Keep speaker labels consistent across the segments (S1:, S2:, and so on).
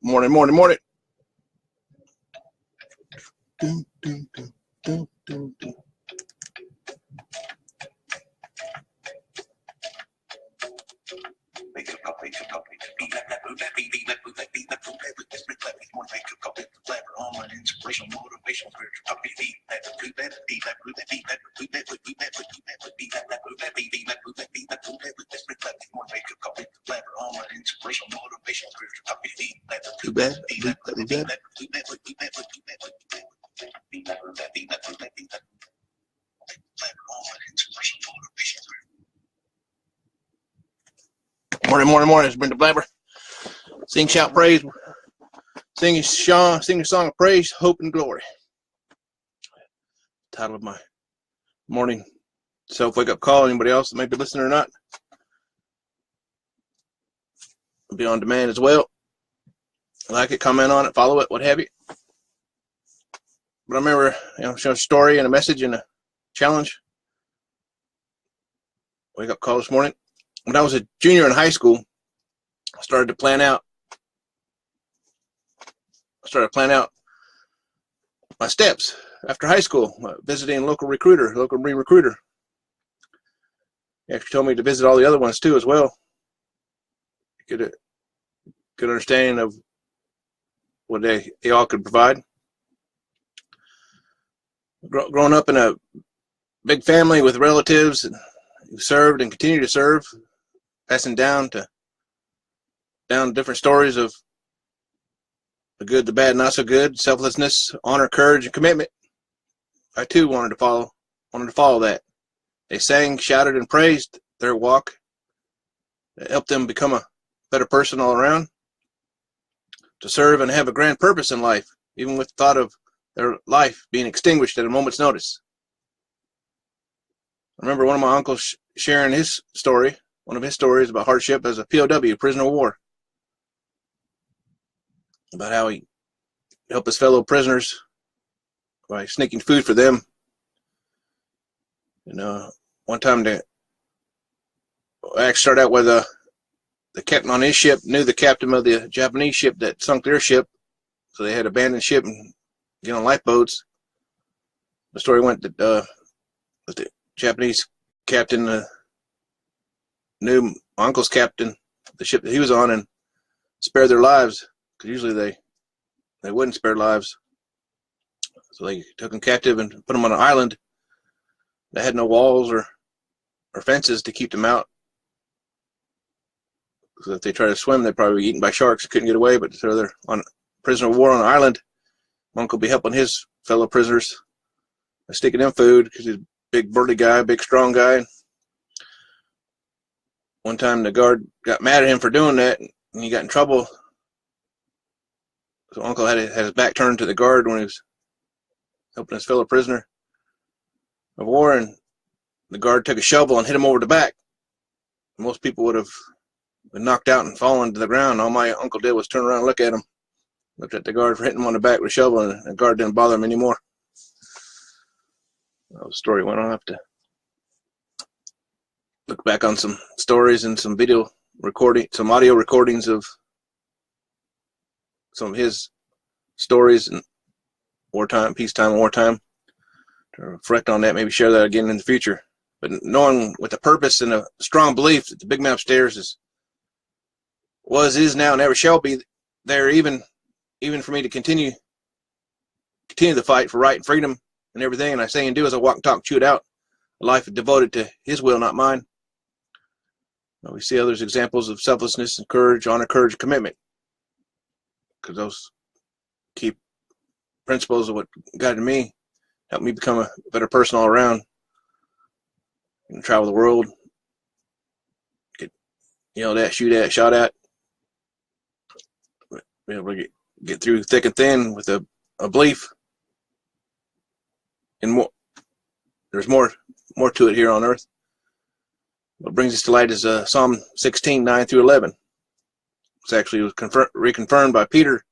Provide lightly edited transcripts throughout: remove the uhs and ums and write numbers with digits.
S1: Morning, morning, morning. Dun, dun, dun, dun, dun, dun. Wake up, be that move that be that move that be that move that with this Brent Blabber. Morning wake up, with the Blabber. Online inspirational, motivational, spiritual talk. Be that move that be that move that be that move that move that be that move that be that move that be that move that with this Brent Blabber. Morning wake up, with the Blabber. Online inspirational, motivational, spiritual talk. Be that move that be that move that be that move that be that move that be that Blabber. Online inspirational, motivational. Morning, morning, morning. It's Brent Blabber. Sing, shout, praise. Sing a song of praise, hope, and glory. Title of my morning self-wake-up call. Anybody else that may be listening or not, it'll be on demand as well. Like it, comment on it, follow it, what have you. But I remember, showing a story and a message and a challenge. Wake-up call this morning. When I was a junior in high school, I started to plan out my steps after high school, visiting a local Marine recruiter. He actually told me to visit all the other ones too as well. Get a good understanding of what they all could provide. Growing up in a big family with relatives who served and continue to serve, passing down different stories of the good, the bad, not so good, selflessness, honor, courage, and commitment. I too wanted to follow that. They sang, shouted, and praised their walk. It helped them become a better person all around, to serve and have a grand purpose in life, even with the thought of their life being extinguished at a moment's notice. I remember one of my uncles sharing one of his stories about hardship as a POW, prisoner of war, about how he helped his fellow prisoners by sneaking food for them. One time I actually started out with the captain on his ship knew the captain of the Japanese ship that sunk their ship, so they had to abandon ship and get on lifeboats. The story went that the Japanese captain knew my uncle's captain, the ship that he was on, and spared their lives, because usually they wouldn't spare lives. So they took him captive and put him on an island that had no walls or fences to keep them out. So if they tried to swim, they'd probably be eaten by sharks. Couldn't get away, but so they're on prisoner of war on an island. My uncle would be helping his fellow prisoners, sticking them food, because he's a big burly guy, big strong guy. One time the guard got mad at him for doing that, and he got in trouble. So Uncle had his back turned to the guard when he was helping his fellow prisoner of war, and the guard took a shovel and hit him over the back. Most people would have been knocked out and fallen to the ground. All my uncle did was turn around and look at him. Looked at the guard for hitting him on the back with a shovel, and the guard didn't bother him anymore. The story went on. I have to look back on some stories and some audio recordings of some of his stories in wartime, peacetime, wartime. To reflect on that, maybe share that again in the future. But knowing with a purpose and a strong belief that the big man upstairs is now, and ever shall be there, even for me to continue the fight for right and freedom and everything. And I say and do as I walk and talk, chew it out. A life devoted to his will, not mine. We see others examples of selflessness and courage, honor, courage, and commitment, because those key principles of what guided me helped me become a better person all around. And travel the world, get yelled at, shoot at, shot at, be able to get through thick and thin with a belief in more. There's more to it here on earth. What brings us to light is Psalm 16, 9 through 11. It's actually reconfirmed by Peter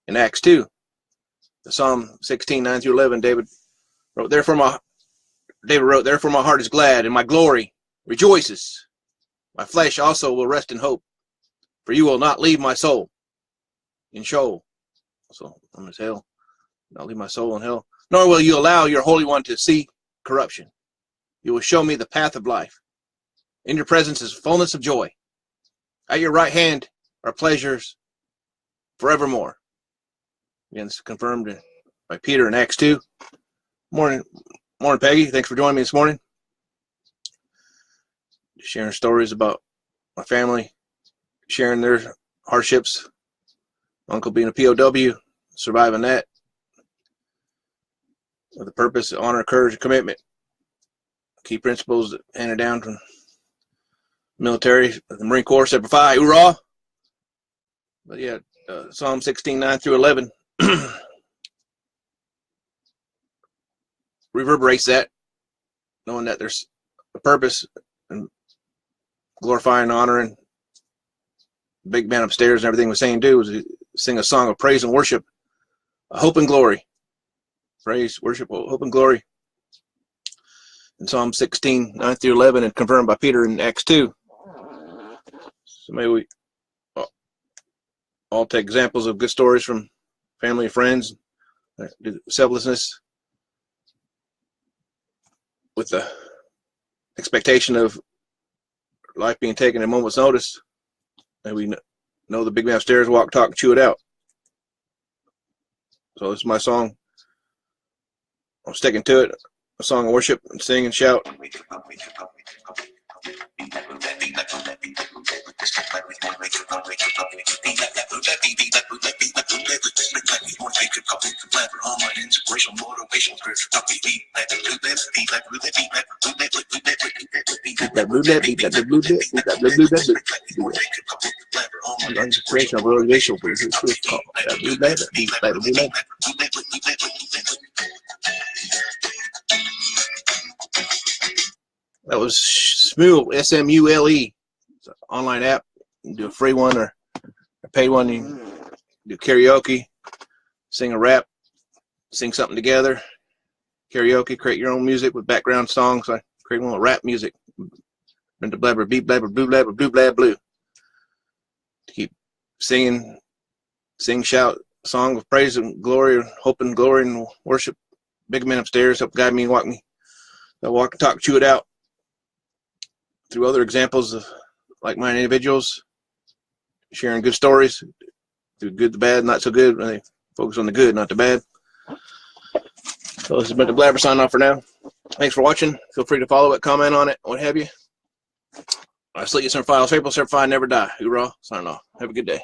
S1: in Acts 2. The Psalm 16, 9 through 11, David wrote, therefore my heart is glad, and my glory rejoices. My flesh also will rest in hope, for you will not leave my soul. in Sheol. So I'm in hell. I'll leave my soul in hell. Nor will you allow your Holy One to see corruption. You will show me the path of life. In your presence is fullness of joy. At your right hand are pleasures forevermore. Again, it's confirmed by Peter in Acts 2. Morning, Peggy. Thanks for joining me this morning. Sharing stories about my family, sharing their hardships. Uncle being a POW, surviving that with a purpose, honor, courage, and commitment. Key principles handed down from military, the Marine Corps, Semper Fi, hoorah! But yeah, Psalm 16, 9 through 11 reverberates that, knowing that there's a purpose and glorifying, honoring. Big man upstairs and everything was saying do was sing a song of praise and worship, hope and glory. Praise, worship, hope and glory. In Psalm 16, 9 through 11, and confirmed by Peter in Acts 2. So maybe we all take examples of good stories from family and friends, selflessness, with the expectation of life being taken at a moment's notice. And we know the big man upstairs, walk, talk, chew it out. So this is my song. I'm sticking to it. A song of worship and sing and shout. That was Smule, S-M-U-L-E. It's an online app. You can do a free one or a paid one. You can do karaoke, sing a rap, sing something together. Karaoke, create your own music with background songs. I create one with rap music. Brent the Blabber, beat blabber, blue blabber, blue blab blue. To keep singing, sing, shout, song of praise and glory, hope and glory and worship. Big men upstairs help guide me and walk me. I walk and talk, chew it out. Through other examples of like-minded individuals, sharing good stories, through good, the bad, not so good. They focus on the good, not the bad. So this has been the Blabber sign off for now. Thanks for watching. Feel free to follow it, comment on it, what have you. I salute you, Semper Fi, Semper Fi, never die. Hoorah! Sign off. Have a good day.